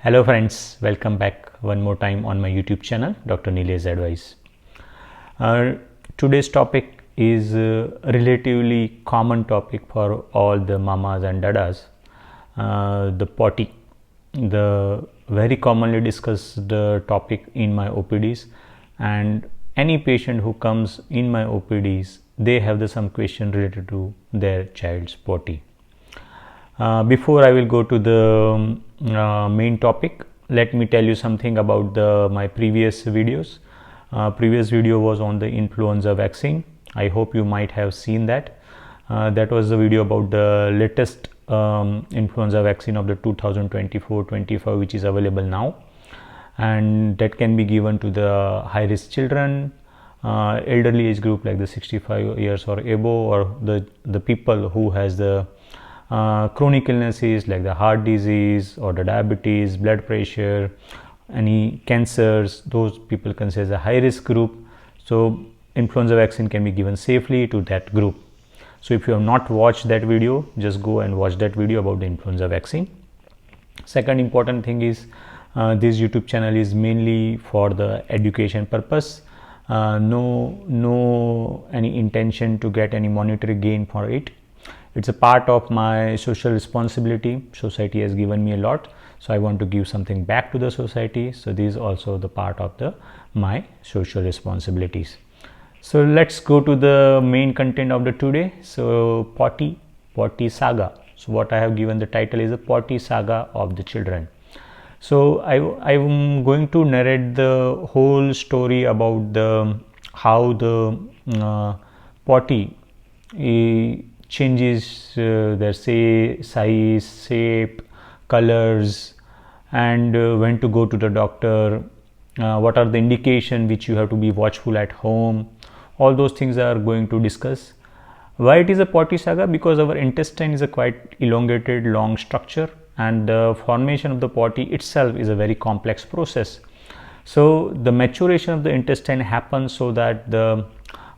Hello friends, welcome back one more time on my YouTube channel, Dr.Nilesh Advice. Today's topic is a relatively common topic for all the mamas and dadas, the potty, the very commonly discussed topic in my OPDs, and any patient who comes in my OPDs, they have some question related to their child's potty. Before I will go to the main topic, let me tell you something about my previous videos. Previous video was on the influenza vaccine. I hope you might have seen that. That was the video about the latest influenza vaccine of the 2024-25, which is available now, and that can be given to the high risk children, elderly age group like the 65 years or above, or the people who has the chronic illnesses like the heart disease or the diabetes, blood pressure, any cancers. Those people considered a high risk group, so influenza vaccine can be given safely to that group. So if you have not watched that video, just go and watch that video about the influenza vaccine. Second important thing is this YouTube channel is mainly for the education purpose. No any intention to get any monetary gain for it. It's a part of my social responsibility. Society has given me a lot, so I want to give something back to the society. So this is also the part of my social responsibilities. So let's go to the main content of the today. So potty saga. So what I have given the title is the potty saga of the children. So I am going to narrate the whole story about how the potty changes their size, shape, colors, and when to go to the doctor, what are the indication which you have to be watchful at home. All those things are going to discuss. Why it is a potty saga? Because our intestine is a quite elongated long structure, and the formation of the potty itself is a very complex process. So the maturation of the intestine happens so that the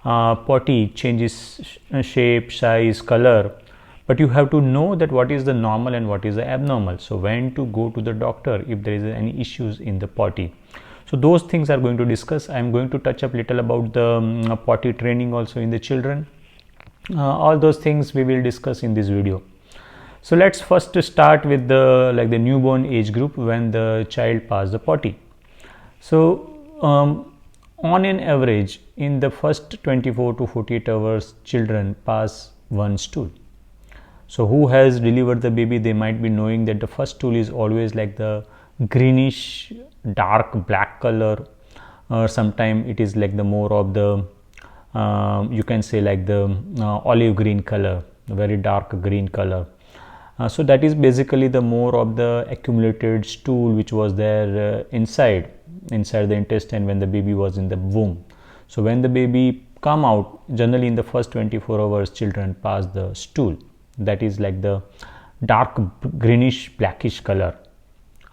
potty changes shape, size, color, but you have to know that what is the normal and what is the abnormal. So when to go to the doctor if there is any issues in the potty. So those things are going to discuss. I am going to touch up little about the potty training also in the children. All those things we will discuss in this video. So let's first start with the newborn age group, when the child passes the potty. So on an average, in the first 24 to 48 hours, children pass one stool. So who has delivered the baby, they might be knowing that the first stool is always like the greenish dark black color, or sometimes it is like the more of the you can say like the olive green color, very dark green color. So that is basically the more of the accumulated stool which was there inside the intestine when the baby was in the womb. So when the baby come out, generally in the first 24 hours, children pass the stool, that is like the dark greenish blackish color.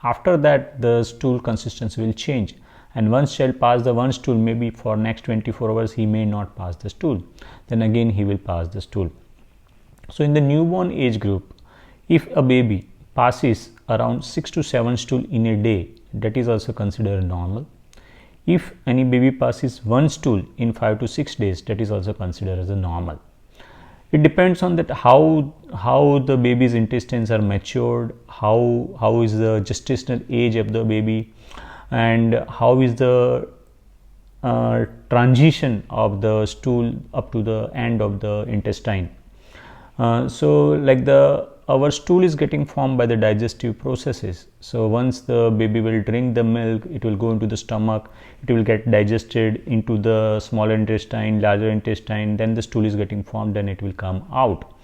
After that, the stool consistency will change, and once child pass the one stool, maybe for next 24 hours he may not pass the stool, then again he will pass the stool. So in the newborn age group, if a baby passes around 6 to 7 stool in a day, that is also considered normal. If any baby passes one stool in 5 to 6 days, that is also considered as a normal. It depends on that how the baby's intestines are matured, how is the gestational age of the baby, and how is the transition of the stool up to the end of the intestine. So like our stool is getting formed by the digestive processes. So once the baby will drink the milk, it will go into the stomach, it will get digested into the smaller intestine, larger intestine, then the stool is getting formed, then it will come out.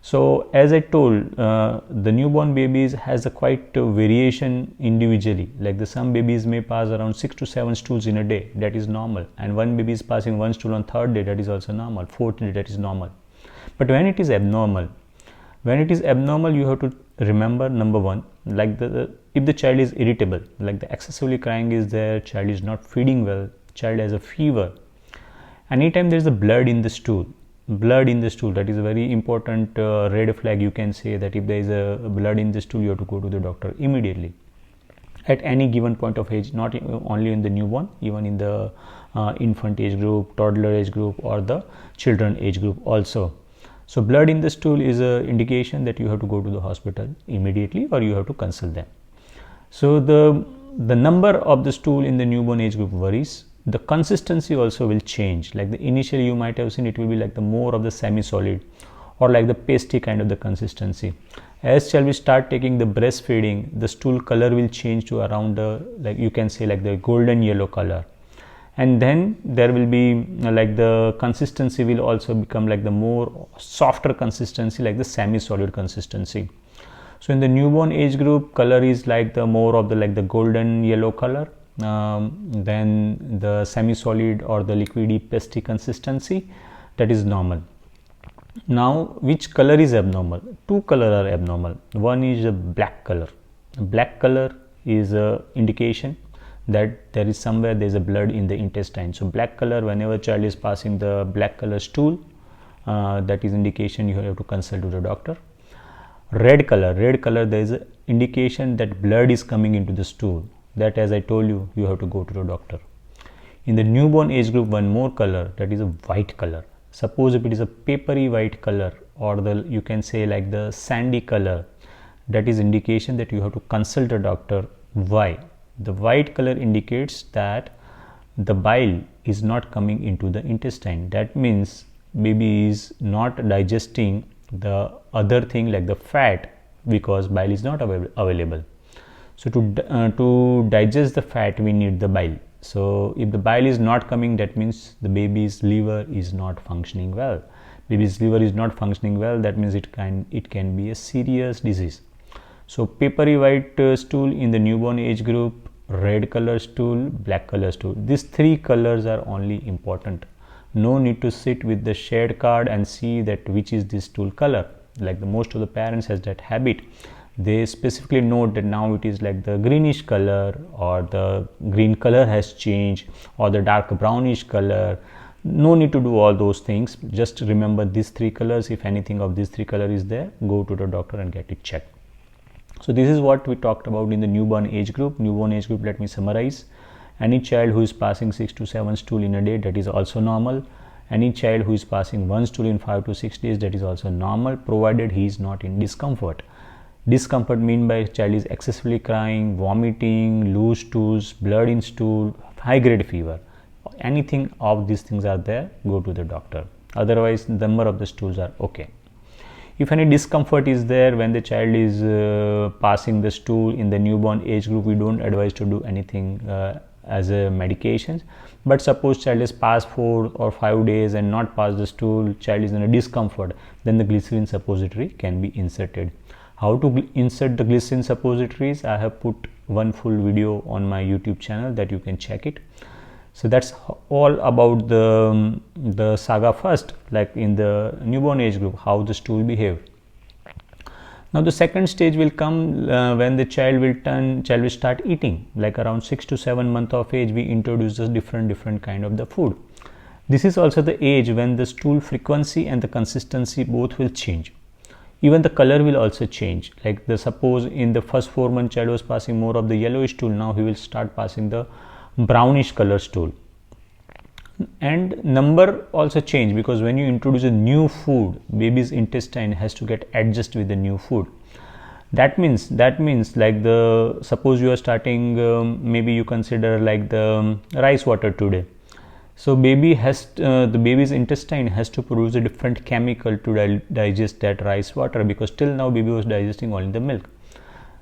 So as I told, the newborn babies has a quite variation individually, like some babies may pass around 6 to 7 stools in a day, that is normal, and one baby is passing one stool on third day, that is also normal, fourth day, that is normal. But when it is abnormal, you have to remember, number one, like if the child is irritable, like the excessively crying is there, child is not feeding well, child has a fever, anytime there is a blood in the stool, that is a very important red flag. You can say that if there is a blood in the stool, you have to go to the doctor immediately. at any given point of age, not only in the newborn, even in the infant age group, toddler age group, or the children age group also. So blood in the stool is a indication that you have to go to the hospital immediately, or you have to consult them. So the number of the stool in the newborn age group varies. The consistency also will change. Like the initially you might have seen, it will be like the more of the semi-solid or like the pasty kind of the consistency. As shall we start taking the breastfeeding, the stool color will change to around like you can say like the golden yellow color, and then there will be like the consistency will also become like the more softer consistency, like the semi-solid consistency. So in the newborn age group, color is like the more of the like the golden yellow color, then the semi-solid or the liquidy pasty consistency, that is normal. Now which color is abnormal? Two color are abnormal. One is a black color. Black color is a indication that there is somewhere there is a blood in the intestine. So black color, whenever child is passing the black color stool, that is indication you have to consult to the doctor. Red color, there is a indication that blood is coming into the stool, that as I told you, you have to go to the doctor. In the newborn age group, one more color, that is a white color. Suppose if it is a papery white color, or the you can say like the sandy color, that is indication that you have to consult a doctor. Why? The white color indicates that the bile is not coming into the intestine. That means baby is not digesting the other thing like the fat, because bile is not available. So to digest the fat, we need the bile. So if the bile is not coming, that means the baby's liver is not functioning well. Baby's liver is not functioning well, that means it can be a serious disease. So papery white stool in the newborn age group, red color stool, black color stool. These three colors are only important. No need to sit with the shade card and see that which is this stool color. Like the most of the parents has that habit. They specifically note that now it is like the greenish color, or the green color has changed, or the dark brownish color. No need to do all those things. Just remember these three colors. If anything of these three color is there, go to the doctor and get it checked. So this is what we talked about in the newborn age group. Newborn age group, let me summarize. Any child who is passing 6 to 7 stool in a day, that is also normal. Any child who is passing 1 stool in 5 to 6 days, that is also normal, provided he is not in discomfort. Discomfort mean by child is excessively crying, vomiting, loose stools, blood in stool, high grade fever. Anything of these things are there, go to the doctor. Otherwise, the number of the stools are okay. If any discomfort is there when the child is passing the stool in the newborn age group, we don't advise to do anything as a medications. But suppose child is past 4 or 5 days and not passed the stool, child is in a discomfort, then the glycerin suppository can be inserted. How to insert the glycerin suppositories, I have put one full video on my YouTube channel that you can check it. So that's all about the saga first, like in the newborn age group, how the stool behave. Now the second stage will come when the child will start eating, like around 6 to 7 months of age. We introduce the different kind of the food. This is also the age when the stool frequency and the consistency both will change. Even the color will also change. Like suppose in the first 4 month child was passing more of the yellowish stool, now he will start passing the brownish color stool. And number also change, because when you introduce a new food, baby's intestine has to get adjusted with the new food. That means like suppose you are starting maybe you consider like the rice water today. So the baby's intestine has to produce a different chemical to digest that rice water, because till now baby was digesting only the milk.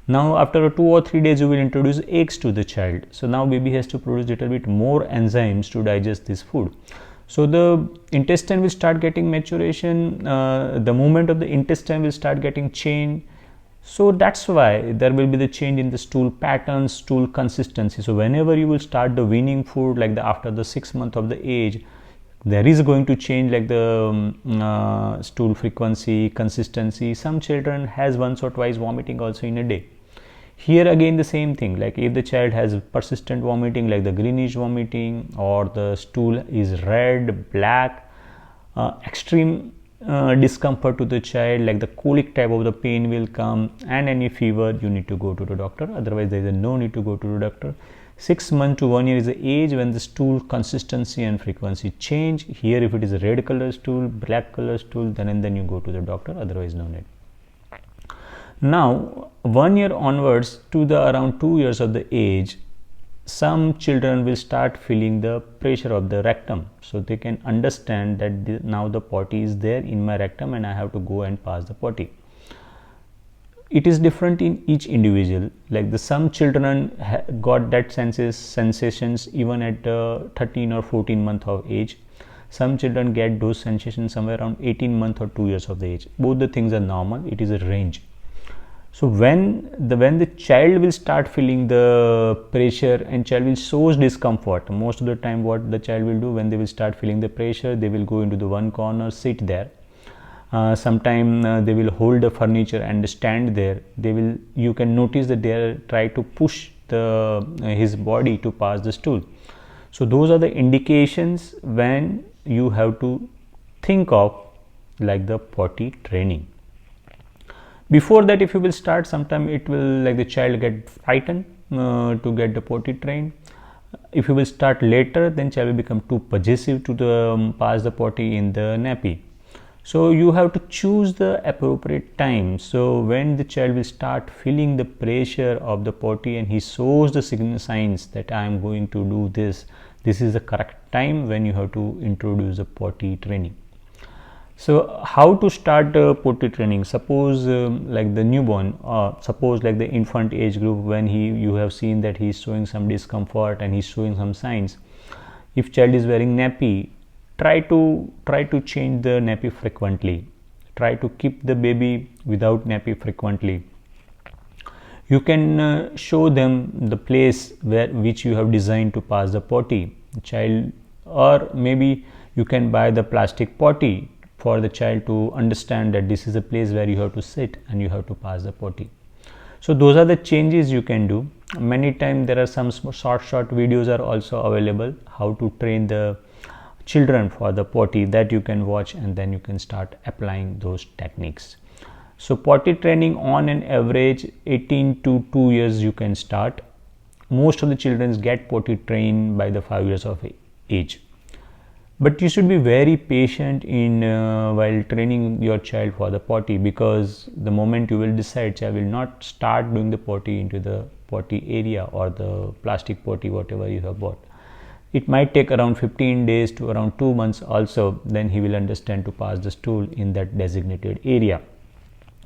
Now after 2 or 3 days you will introduce eggs to the child. So now baby has to produce little bit more enzymes to digest this food. So the intestine will start getting maturation, the movement of the intestine will start getting changed. So that's why there will be the change in the stool patterns, stool consistency. So whenever you will start the weaning food, like after the 6 month of the age, there is going to change like the stool frequency, consistency. Some children has once or twice vomiting also in a day. Here again the same thing, like if the child has persistent vomiting, like the greenish vomiting, or the stool is red, black, extreme discomfort to the child, like the colic type of the pain will come, and any fever, you need to go to the doctor. Otherwise there is no need to go to the doctor. 6 months to 1 year is the age when the stool consistency and frequency change. Here if it is a red color stool, black color stool, then and then you go to the doctor, otherwise no need. Now 1 year onwards to the around 2 years of the age, some children will start feeling the pressure of the rectum, so they can understand that now the potty is there in my rectum and I have to go and pass the potty. It is different in each individual, like some children got that sensations even at 13 or 14 month of age. Some children get those sensations somewhere around 18 month or 2 years of the age. Both the things are normal, it is a range. So when the child will start feeling the pressure and child will show discomfort, most of the time what the child will do, when they will start feeling the pressure, they will go into the one corner, sit there. Sometime they will hold the furniture and stand there. You can notice that they try to push his body to pass the stool. So those are the indications when you have to think of like the potty training. Before that, if you will start, sometime it will like the child get frightened to get the potty trained. If you will start later, then child will become too possessive to pass the potty in the nappy. So you have to choose the appropriate time. So when the child will start feeling the pressure of the potty and he shows the signs that I am going to do this is the correct time when you have to introduce the potty training. So how to start potty training? Suppose like the newborn, suppose like the infant age group, when you have seen that he is showing some discomfort and he is showing some signs. If child is wearing nappy, try to change the nappy frequently. Try to keep the baby without nappy frequently. You can show them the place which you have designed to pass the potty child, or maybe you can buy the plastic potty for the child to understand that this is a place where you have to sit and you have to pass the potty. So those are the changes you can do. Many times there are some short videos are also available how to train the children for the potty, that you can watch and then you can start applying those techniques. So potty training on an average 18 to 2 years you can start. Most of the children get potty trained by the 5 years of age. But you should be very patient in while training your child for the potty, because the moment you will decide child will not start doing the potty into the potty area or the plastic potty whatever you have bought. It might take around 15 days to around 2 months also, then he will understand to pass the stool in that designated area.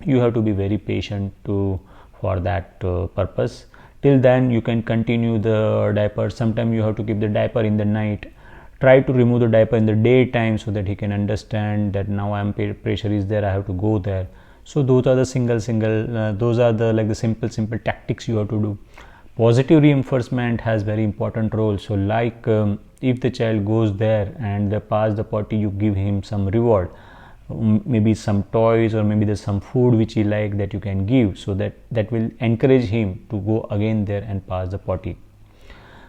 You have to be very patient for that purpose. Till then you can continue the diaper. Sometimes you have to keep the diaper in the night. Try to remove the diaper in the daytime so that he can understand that now pressure is there, I have to go there. So those are the those are the like the simple tactics you have to do. Positive reinforcement has very important role. So like if the child goes there and they pass the potty, you give him some reward, maybe some toys or maybe there's some food which he like that you can give, so that will encourage him to go again there and pass the potty.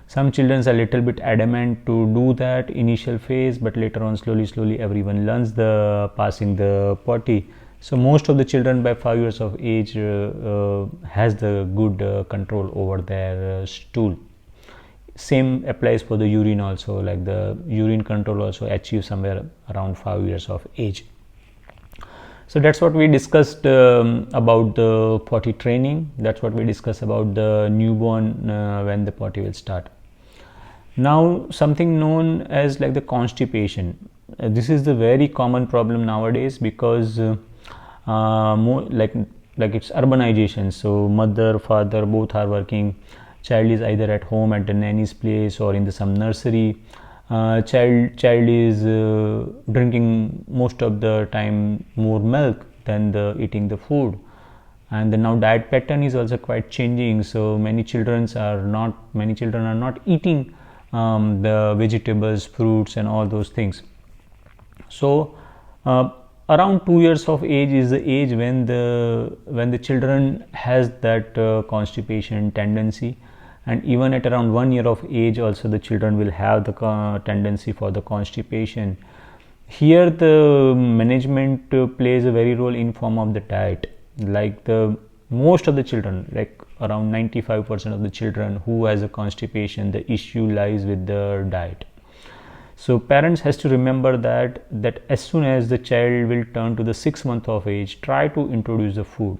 Some children are a little bit adamant to do that initial phase, but later on slowly everyone learns the passing the potty. So most of the children by 5 years of age has the good control over their stool. Same applies for the urine also, like the urine control also achieves somewhere around 5 years of age. So that's what we discussed about the potty training. That's what we discussed about the newborn when the potty will start. Now something known as like the constipation. This is the very common problem nowadays, because more like it's urbanization. So mother, father both are working. Child is either at home at the nanny's place or in some nursery. Child is drinking most of the time more milk than eating the food, and now diet pattern is also quite changing. So many children are not eating the vegetables, fruits and all those things. So around 2 years of age is the age when the children has that constipation tendency, and even at around 1 year of age also the children will have the tendency for the constipation. Here the management plays a very role in form of the diet. Like the most of the children, like around 95% of the children who has a constipation, the issue lies with the diet. So parents has to remember that as soon as the child will turn to the 6 month of age, try to introduce the food.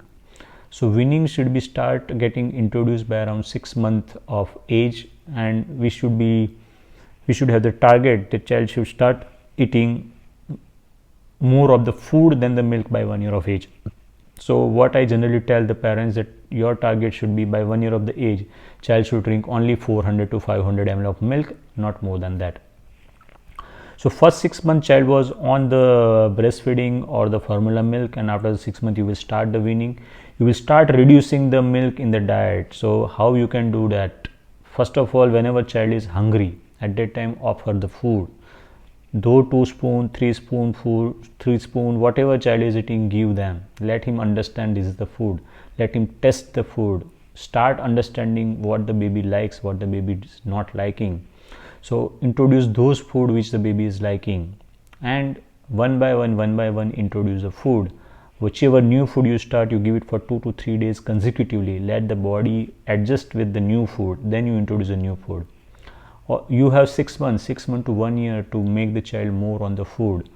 So weaning should be start getting introduced by around 6 month of age, and we should have the target the child should start eating more of the food than the milk by 1 year of age. So what I generally tell the parents that your target should be by 1 year of the age, child should drink only 400 to 500 ml of milk, not more than that. So first 6 month child was on the breastfeeding or the formula milk, and after the 6 month you will start the weaning. You will start reducing the milk in the diet. So how you can do that? First of all, whenever child is hungry, at that time offer the food. Though 2 spoon, 3 spoon food, 3 spoon, whatever child is eating, give them. Let him understand this is the food. Let him test the food. Start understanding what the baby likes, what the baby is not liking. So introduce those food which the baby is liking, and one by one introduce the food. Whichever new food you start, you give it for 2 to 3 days consecutively. Let the body adjust with the new food, then you introduce a new food. Or you have 6 months to 1 year to make the child more on the food.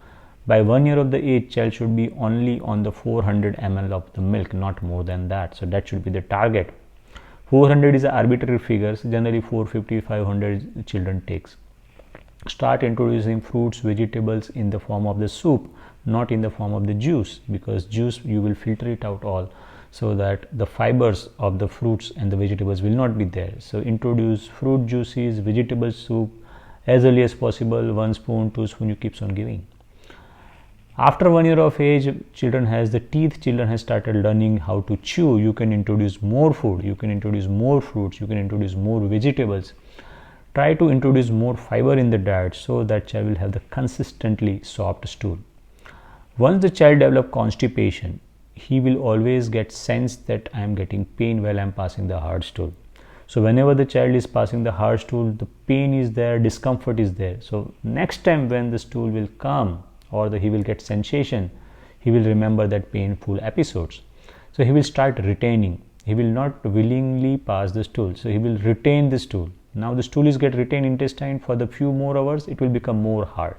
By 1 year of the age, child should be only on the 400 ml of the milk, not more than that. So that should be the target. 400 is an arbitrary figure, so generally 450 500 children takes. Start introducing fruits, vegetables in the form of the soup, not in the form of the juice, because juice you will filter it out all, so that the fibers of the fruits and the vegetables will not be there. So introduce fruit juices, vegetable soup as early as possible. 1 spoon, 2 spoon, you keeps on giving. After 1 year of age, children has the teeth, children has started learning how to chew. You can introduce more food, you can introduce more fruits, you can introduce more vegetables. Try to introduce more fiber in the diet so that child will have the consistently soft stool. Once the child develops constipation, he will always get sense that I am getting pain while I am passing the hard stool. So whenever the child is passing the hard stool, the pain is there, discomfort is there. So next time when the stool will come, or he will get sensation, he will remember that painful episodes. So he will start retaining. He will not willingly pass the stool. So he will retain the stool. Now the stool is get retained intestine for the few more hours. It will become more hard.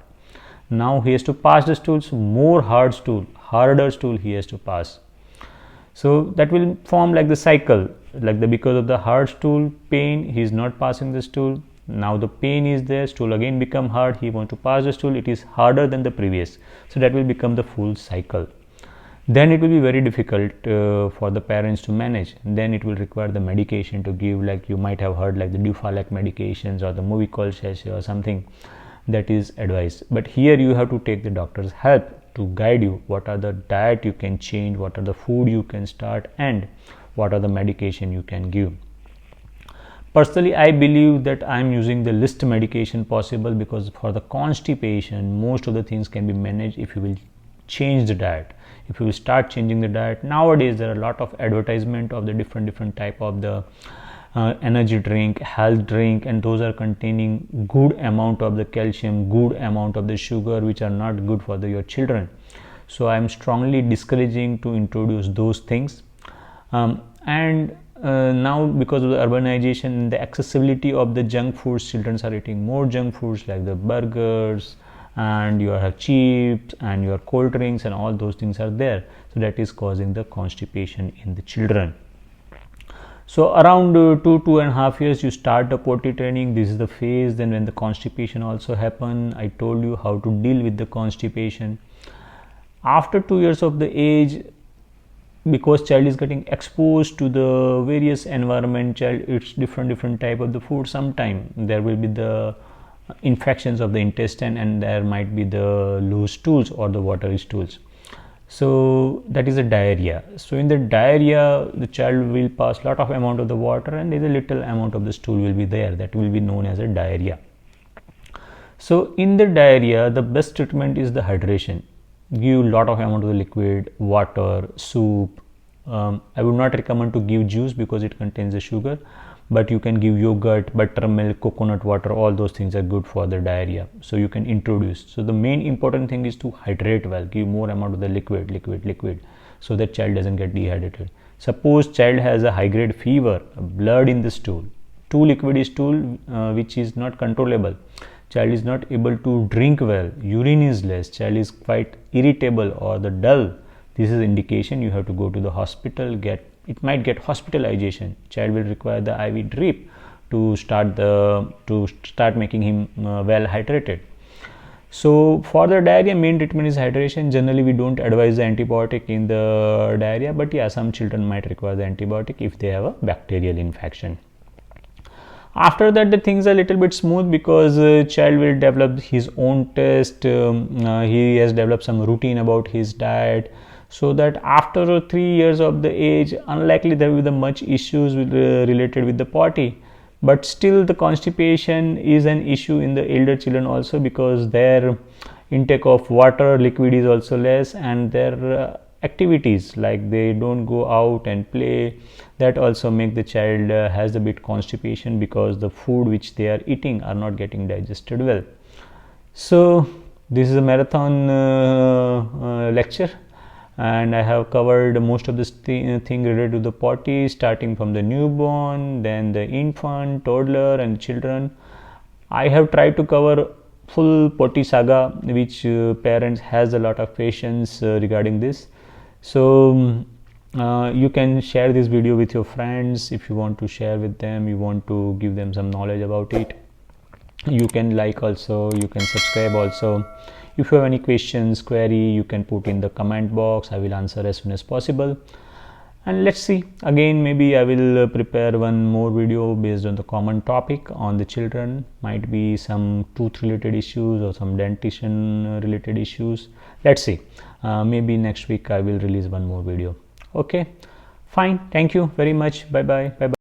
Now he has to pass the stool. So more hard stool, harder stool he has to pass. So that will form like the cycle. Like because of the hard stool pain, he is not passing the stool. Now the pain is there, stool again become hard, he want to pass the stool, it is harder than the previous. So that will become the full cycle. Then it will be very difficult for the parents to manage. Then it will require the medication to give, like you might have heard like the Dufalac medications or the Movicol or something that is advised. But here you have to take the doctor's help to guide you what are the diet you can change, what are the food you can start, and what are the medication you can give. Personally, I believe that I am using the least medication possible, because for the constipation, most of the things can be managed if you will change the diet. If you will start changing the diet, nowadays there are a lot of advertisement of the different type of the energy drink, health drink, and those are containing good amount of the calcium, good amount of the sugar, which are not good for your children. So I am strongly discouraging to introduce those things. Now because of the urbanization and the accessibility of the junk foods, children are eating more junk foods like the burgers, and you have chips and your cold drinks, and all those things are there. So that is causing the constipation in the children. So around 2.5 years you start the potty training. This is the phase. Then when the constipation also happen, I told you how to deal with the constipation. After 2 years of the age, because child is getting exposed to the various environment, child eats different type of the food. Sometime there will be the infections of the intestine, and there might be the loose stools or the watery stools. So that is a diarrhea. So in the diarrhea, the child will pass lot of amount of the water, and there is a little amount of the stool will be there. That will be known as a diarrhea. So in the diarrhea, the best treatment is the hydration. Give lot of amount of the liquid, water, soup. I would not recommend to give juice because it contains the sugar, but you can give yogurt, buttermilk, coconut water. All those things are good for the diarrhea, so you can introduce. So the main important thing is to hydrate well, give more amount of the liquid, so that child doesn't get dehydrated. Suppose child has a high grade fever, blood in the stool, too liquid is stool, which is not controllable. Child is not able to drink well, urine is less, child is quite irritable or the dull. This is indication you have to go to the hospital. It might get hospitalization. Child will require the IV drip to start making him well hydrated. So for the diarrhea, main treatment is hydration. Generally we don't advise the antibiotic in the diarrhea, but yeah, some children might require the antibiotic if they have a bacterial infection. After that, the things are a little bit smooth because child will develop his own taste. He has developed some routine about his diet, so that after 3 years of the age, unlikely there will be much issues related with the potty. But still the constipation is an issue in the elder children also, because their intake of water liquid is also less, and their activities like they don't go out and play, that also make the child has a bit constipation, because the food which they are eating are not getting digested well. So this is a marathon lecture, and I have covered most of this thing related to the potty, starting from the newborn, then the infant, toddler and children. I have tried to cover full potty saga, which parents has a lot of patience regarding this. So you can share this video with your friends if you want to share with them, you want to give them some knowledge about it. You can like also, you can subscribe also. If you have any questions, query, you can put in the comment box. I will answer as soon as possible. And let's see, again maybe I will prepare one more video based on the common topic on the children. Might be some tooth related issues or some dentition related issues. Let's see, maybe next week I will release one more video. Okay, fine, thank you very much. Bye bye.